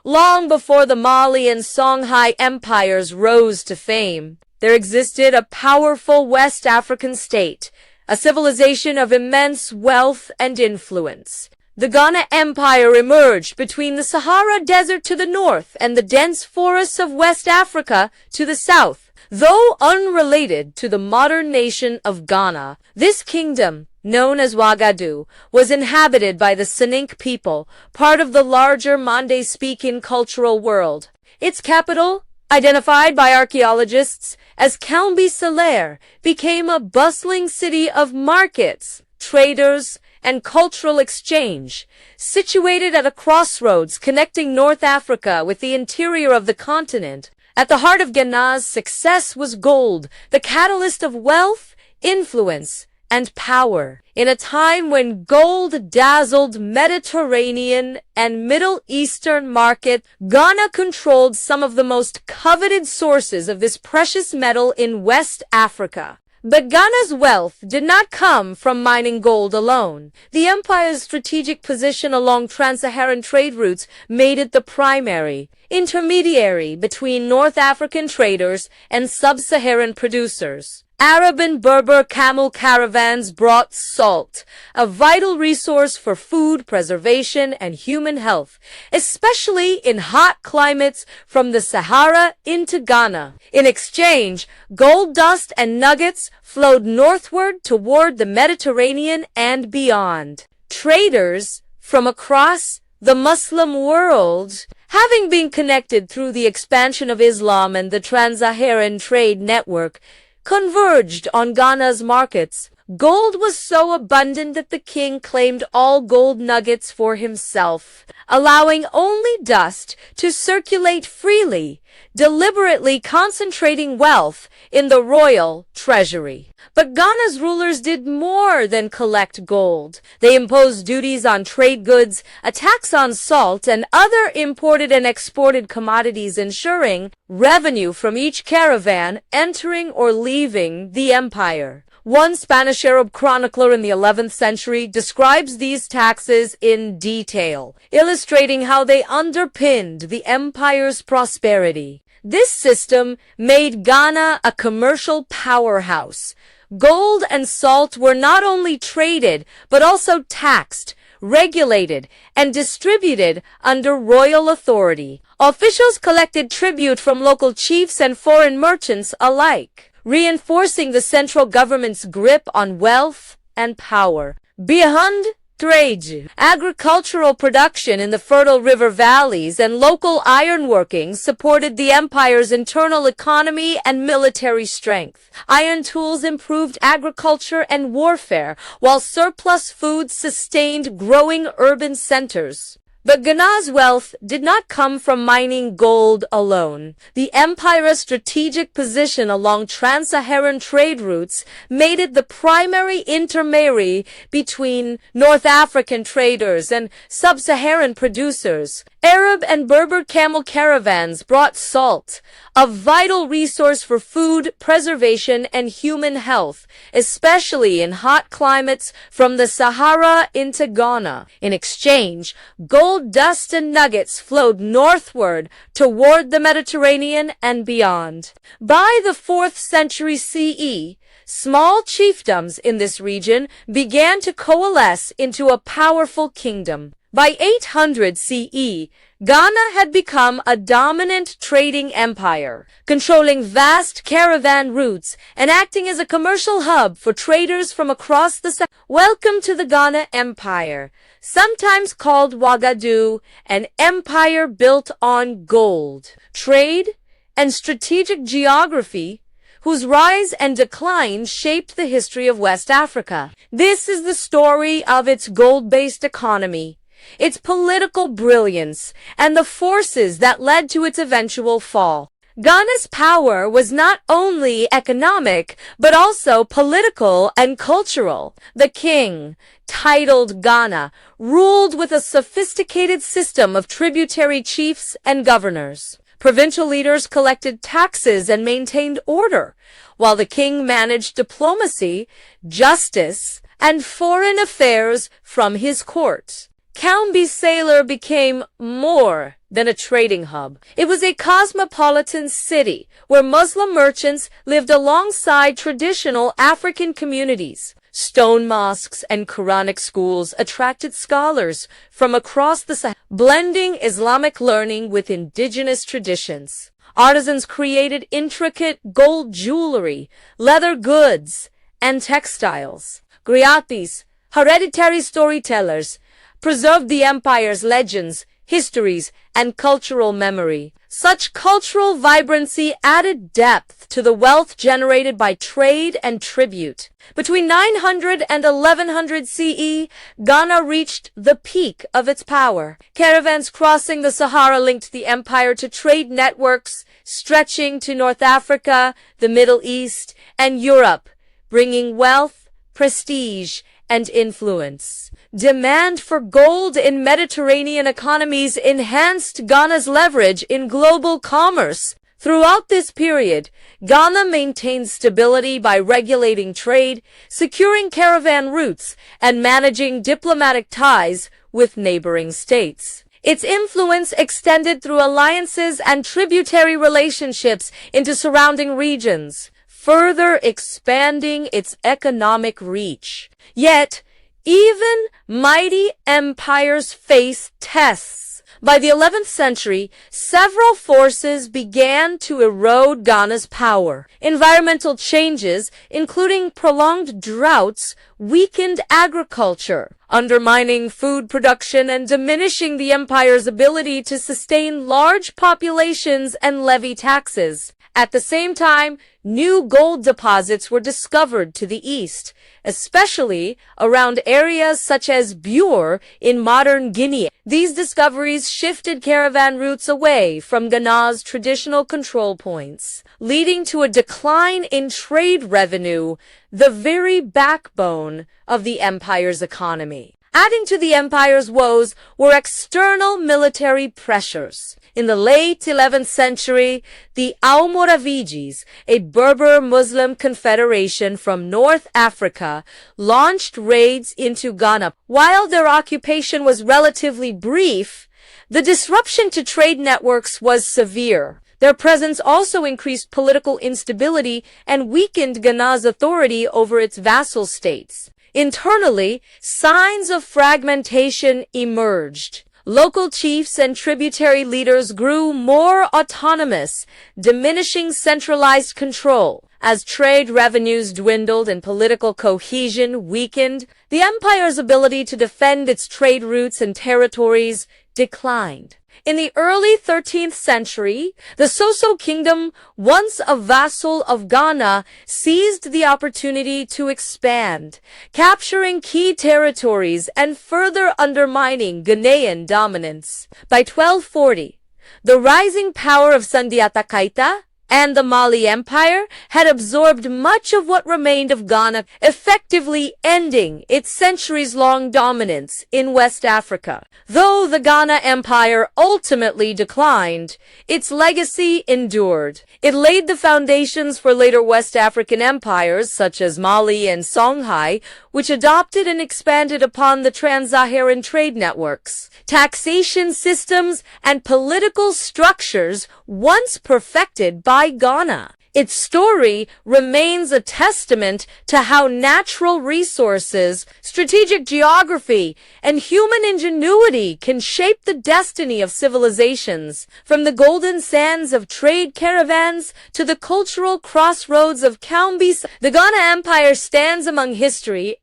Long before the Mali and Songhai empires rose to fame, there existed a powerful West African state, a civilization of immense wealth and influence. The Ghana Empire emerged between the Sahara Desert to the north and the dense forests of West Africa to the south. Though unrelated to the modern nation of Ghana, this kingdom, known as Wagadu, was inhabited by the Soninke people, part of the larger Mande-speaking cultural world. Its capital, identified by archaeologists as Kaumbi-Salaire, became a bustling city of markets, traders, and cultural exchange, situated at a crossroads connecting North Africa with the interior of the continent. At the heart of Ghana's success was gold, the catalyst of wealth, influence, and power. In a time when gold dazzled Mediterranean and Middle Eastern markets, Ghana controlled some of the most coveted sources of this precious metal in West Africa. But Ghana's wealth did not come from mining gold alone. The empire's strategic position along trans-Saharan trade routes made it the primary intermediary between North African traders and sub-Saharan producers. Arab and Berber camel caravans brought salt, a vital resource for food preservation and human health, especially in hot climates from the Sahara into Ghana. In exchange, gold dust and nuggets flowed northward toward the Mediterranean and beyond. Traders from across the Muslim world, having been connected through the expansion of Islam and the trans-Saharan trade network, converged on Ghana's markets. Gold was so abundant that the king claimed all gold nuggets for himself, allowing only dust to circulate freely, deliberately concentrating wealth in the royal treasury. But Ghana's rulers did more than collect gold. They imposed duties on trade goods, a tax on salt, and other imported and exported commodities, ensuring revenue from each caravan entering or leaving the empire. One Spanish Arab chronicler in the 11th century describes these taxes in detail, illustrating how they underpinned the empire's prosperity. This system made Ghana a commercial powerhouse. Gold and salt were not only traded, but also taxed, regulated, and distributed under royal authority. Officials collected tribute from local chiefs and foreign merchants alike, reinforcing the central government's grip on wealth and power. Beyond trade, agricultural production in the fertile river valleys and local ironworking supported the empire's internal economy and military strength. Iron tools improved agriculture and warfare, while surplus food sustained growing urban centers. But Ghana's wealth did not come from mining gold alone. The empire's strategic position along trans-Saharan trade routes made it the primary intermediary between North African traders and sub-Saharan producers. Arab and Berber camel caravans brought salt, a vital resource for food preservation and human health, especially in hot climates from the Sahara into Ghana. In exchange, gold dust and nuggets flowed northward toward the Mediterranean and beyond. By the 4th century CE, small chiefdoms in this region began to coalesce into a powerful kingdom. By 800 CE, Ghana had become a dominant trading empire, controlling vast caravan routes and acting as a commercial hub for traders from across the Sahara. Welcome to the Ghana Empire, sometimes called Wagadu, an empire built on gold, trade, and strategic geography, whose rise and decline shaped the history of West Africa. This is the story of its gold-based economy, its political brilliance, and the forces that led to its eventual fall. Ghana's power was not only economic, but also political and cultural. The king, titled Ghana, ruled with a sophisticated system of tributary chiefs and governors. Provincial leaders collected taxes and maintained order, while the king managed diplomacy, justice, and foreign affairs from his court. Kaumbi-Salaire became more than a trading hub. It was a cosmopolitan city where Muslim merchants lived alongside traditional African communities. Stone mosques and Quranic schools attracted scholars from across the Sahel, blending Islamic learning with indigenous traditions. Artisans created intricate gold jewelry, leather goods, and textiles. Griots, hereditary storytellers, preserved the empire's legends, histories, and cultural memory. Such cultural vibrancy added depth to the wealth generated by trade and tribute. Between 900 and 1100 CE, Ghana reached the peak of its power. Caravans crossing the Sahara linked the empire to trade networks stretching to North Africa, the Middle East, and Europe, bringing wealth, prestige, and influence. Demand for gold in Mediterranean economies enhanced Ghana's leverage in global commerce. Throughout this period, Ghana maintained stability by regulating trade, securing caravan routes, and managing diplomatic ties with neighboring states. Its influence extended through alliances and tributary relationships into surrounding regions, further expanding its economic reach. Yet, even mighty empires face tests. By the 11th century, several forces began to erode Ghana's power. Environmental changes, including prolonged droughts, weakened agriculture, undermining food production and diminishing the empire's ability to sustain large populations and levy taxes. At the same time, new gold deposits were discovered to the east, especially around areas such as Bure in modern Guinea. These discoveries shifted caravan routes away from Ghana's traditional control points, leading to a decline in trade revenue, the very backbone of the empire's economy. Adding to the empire's woes were external military pressures. In the late 11th century, the Almoravides, a Berber Muslim confederation from North Africa, launched raids into Ghana. While their occupation was relatively brief, the disruption to trade networks was severe. Their presence also increased political instability and weakened Ghana's authority over its vassal states. Internally, signs of fragmentation emerged. Local chiefs and tributary leaders grew more autonomous, diminishing centralized control. As trade revenues dwindled and political cohesion weakened, the empire's ability to defend its trade routes and territories declined. In the early 13th century, the Soso kingdom, once a vassal of Ghana, seized the opportunity to expand, capturing key territories and further undermining Ghanaian dominance. By 1240, the rising power of Sundiata Keita and the Mali Empire had absorbed much of what remained of Ghana, effectively ending its centuries-long dominance in West Africa. Though the Ghana Empire ultimately declined, its legacy endured. It laid the foundations for later West African empires such as Mali and Songhai, which adopted and expanded upon the trans-Saharan trade networks. Taxation systems and political structures once perfected by Ghana. Its story remains a testament to how natural resources, strategic geography, and human ingenuity can shape the destiny of civilizations. From the golden sands of trade caravans to the cultural crossroads of Kaumbis, the Ghana Empire stands among history's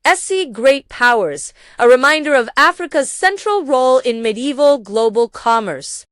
great powers, a reminder of Africa's central role in medieval global commerce.